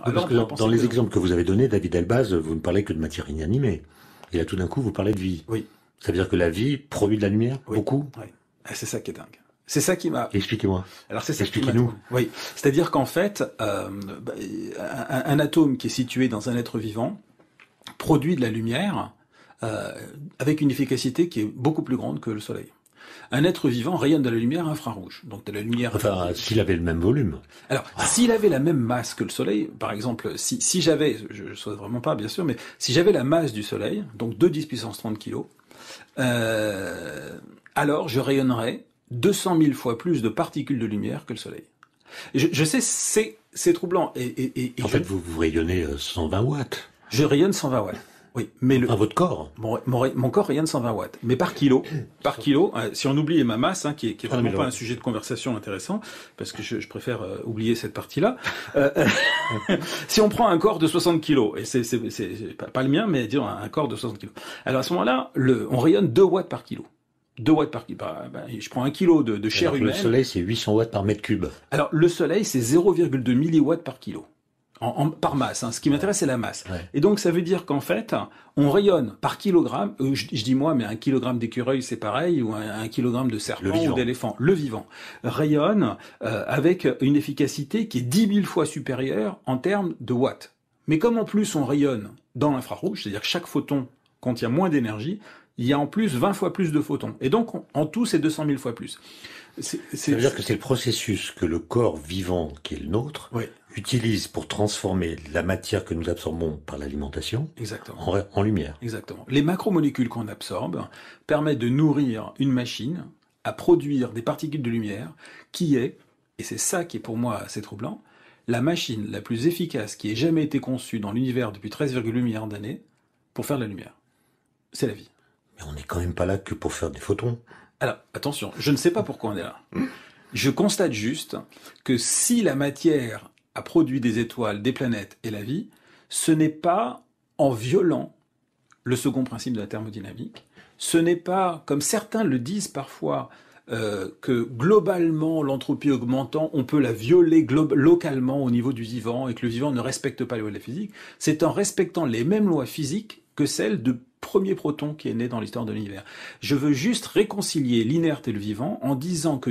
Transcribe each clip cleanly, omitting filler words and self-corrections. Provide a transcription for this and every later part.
Parce que dans les exemples que vous avez donnés, David Elbaz, vous ne parlez que de matière inanimée. Et là, tout d'un coup, vous parlez de vie. Oui. Ça veut dire que la vie produit de la lumière, beaucoup. Oui. C'est ça qui est dingue. C'est ça qui m'a... Expliquez-moi. Alors c'est ça Expliquez-nous. Oui. C'est-à-dire qu'en fait, un atome qui est situé dans un être vivant produit de la lumière avec une efficacité qui est beaucoup plus grande que le Soleil. Un être vivant rayonne de la lumière infrarouge, donc de la lumière... Enfin, s'il avait le même volume. Alors, s'il avait la même masse que le Soleil, par exemple, si j'avais, je ne souhaite vraiment pas, bien sûr, mais si j'avais la masse du Soleil, donc 2 × 10⁻30 kilos, alors je rayonnerais 200 000 fois plus de particules de lumière que le Soleil. Je sais, c'est troublant. En fait, vous rayonnez 120 watts. Je rayonne 120 watts. Oui, mais votre corps. Mon corps rayonne 120 watts. Mais par kilo, si on oublie ma masse, qui est vraiment pas un sujet de conversation intéressant, parce que je préfère oublier cette partie-là. Si on prend un corps de 60 kilos, et c'est pas le mien, mais disons un corps de 60 kilos. Alors à ce moment-là, on rayonne 2 watts par kilo. 2 watts par kilo. Je prends 1 kilo de chair humaine. Le Soleil, c'est 800 watts par mètre cube. Alors le Soleil, c'est 0,2 milliwatts par kilo. Par masse, Ce qui m'intéresse, c'est la masse. Ouais. Et donc, ça veut dire qu'en fait, on rayonne par kilogramme, je dis moi, mais 1 kilogramme d'écureuil, c'est pareil, ou un kilogramme de serpent ou d'éléphant. Le vivant rayonne avec une efficacité qui est 10 000 fois supérieure en termes de watts. Mais comme en plus on rayonne dans l'infrarouge, c'est-à-dire que chaque photon contient moins d'énergie, il y a en plus 20 fois plus de photons. Et donc, en tout, c'est 200 000 fois plus. Ça veut dire que c'est le processus que le corps vivant, qui est le nôtre, utilise pour transformer la matière que nous absorbons par l'alimentation en lumière. Exactement. Les macromolécules qu'on absorbe permettent de nourrir une machine à produire des particules de lumière qui est, et c'est ça qui est pour moi assez troublant, la machine la plus efficace qui ait jamais été conçue dans l'univers depuis 13,8 milliards d'années pour faire de la lumière. C'est la vie. Mais on n'est quand même pas là que pour faire des photons. Alors, attention, je ne sais pas pourquoi on est là. Je constate juste que si la matière a produit des étoiles, des planètes et la vie, ce n'est pas en violant le second principe de la thermodynamique, ce n'est pas, comme certains le disent parfois, que globalement, l'entropie augmentant, on peut la violer localement au niveau du vivant et que le vivant ne respecte pas les lois de la physique, c'est en respectant les mêmes lois physiques que celles de premier proton qui est né dans l'histoire de l'univers. Je veux juste réconcilier l'inerte et le vivant en disant que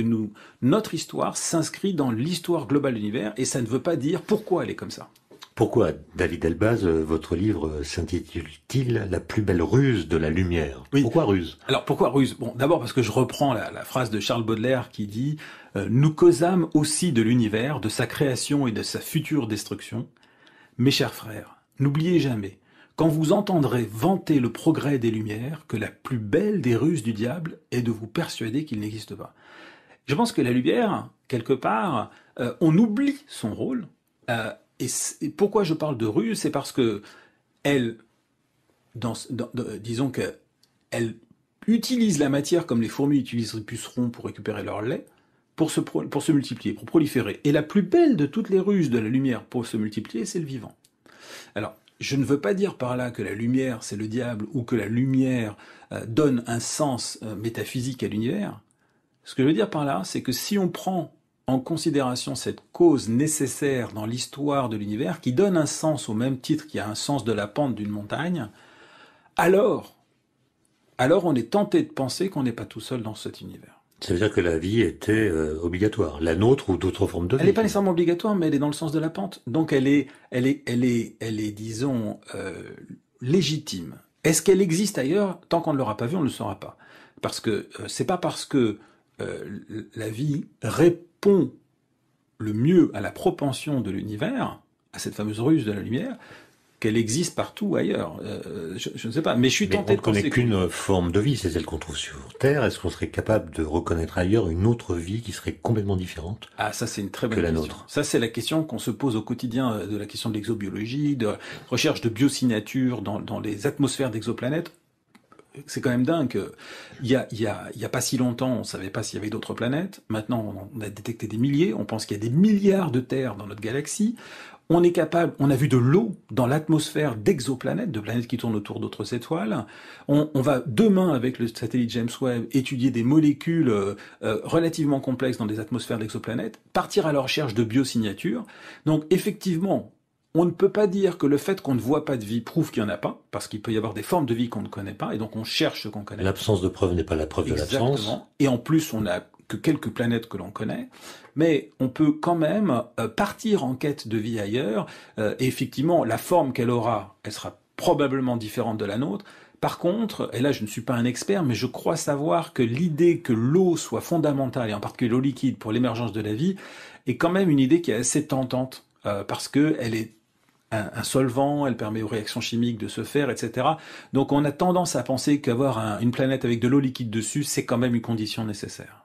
notre histoire s'inscrit dans l'histoire globale de l'univers et ça ne veut pas dire pourquoi elle est comme ça. Pourquoi, David Elbaz, votre livre s'intitule-t-il « La plus belle ruse de la lumière » ? Oui. Pourquoi ruse ? Alors pourquoi ruse ? Bon, d'abord parce que je reprends la phrase de Charles Baudelaire qui dit « Nous causâmes aussi de l'univers, de sa création et de sa future destruction. Mes chers frères, n'oubliez jamais, quand vous entendrez vanter le progrès des Lumières, que la plus belle des ruses du diable est de vous persuader qu'il n'existe pas. » Je pense que la lumière, quelque part, on oublie son rôle. Et pourquoi je parle de ruse, c'est parce que disons qu'elle utilise la matière comme les fourmis utilisent les pucerons pour récupérer leur lait, pour se multiplier, pour proliférer. Et la plus belle de toutes les ruses de la lumière pour se multiplier, c'est le vivant. Alors, je ne veux pas dire par là que la lumière, c'est le diable, ou que la lumière donne un sens métaphysique à l'univers. Ce que je veux dire par là, c'est que si on prend en considération cette cause nécessaire dans l'histoire de l'univers, qui donne un sens au même titre qu'il y a un sens de la pente d'une montagne, alors on est tenté de penser qu'on n'est pas tout seul dans cet univers. Ça veut dire que la vie était obligatoire, la nôtre ou d'autres formes de vie. Elle n'est pas nécessairement obligatoire, mais elle est dans le sens de la pente. Donc elle est, disons, légitime. Est-ce qu'elle existe ailleurs ? Tant qu'on ne l'aura pas vue, on ne le saura pas. Parce que c'est pas parce que la vie répond le mieux à la propension de l'univers, à cette fameuse ruse de la lumière, qu'elle existe partout ailleurs. Je ne sais pas, mais je suis tenté de penser... Mais on ne connaît qu'une forme de vie, c'est celle qu'on trouve sur Terre. Est-ce qu'on serait capable de reconnaître ailleurs une autre vie qui serait complètement différente ? Ah, ça c'est une très bonne question. Nôtre. Ça c'est la question qu'on se pose au quotidien de la question de l'exobiologie, de recherche de biosignatures dans les atmosphères d'exoplanètes. C'est quand même dingue. Il y a pas si longtemps, on savait pas s'il y avait d'autres planètes. Maintenant, on a détecté des milliers. On pense qu'il y a des milliards de terres dans notre galaxie. On a vu de l'eau dans l'atmosphère d'exoplanètes, de planètes qui tournent autour d'autres étoiles. On va demain, avec le satellite James Webb, étudier des molécules relativement complexes dans des atmosphères d'exoplanètes, partir à la recherche de biosignatures. Donc, effectivement, on ne peut pas dire que le fait qu'on ne voit pas de vie prouve qu'il n'y en a pas, parce qu'il peut y avoir des formes de vie qu'on ne connaît pas, et donc on cherche ce qu'on connaît. L'absence de preuve n'est pas la preuve de l'absence. Exactement. Et en plus, on n'a que quelques planètes que l'on connaît, mais on peut quand même partir en quête de vie ailleurs, et effectivement, la forme qu'elle aura, elle sera probablement différente de la nôtre. Par contre, et là je ne suis pas un expert, mais je crois savoir que l'idée que l'eau soit fondamentale, et en particulier l'eau liquide pour l'émergence de la vie, est quand même une idée qui est assez tentante, parce que elle est un solvant, elle permet aux réactions chimiques de se faire, etc. Donc on a tendance à penser qu'avoir une planète avec de l'eau liquide dessus, c'est quand même une condition nécessaire.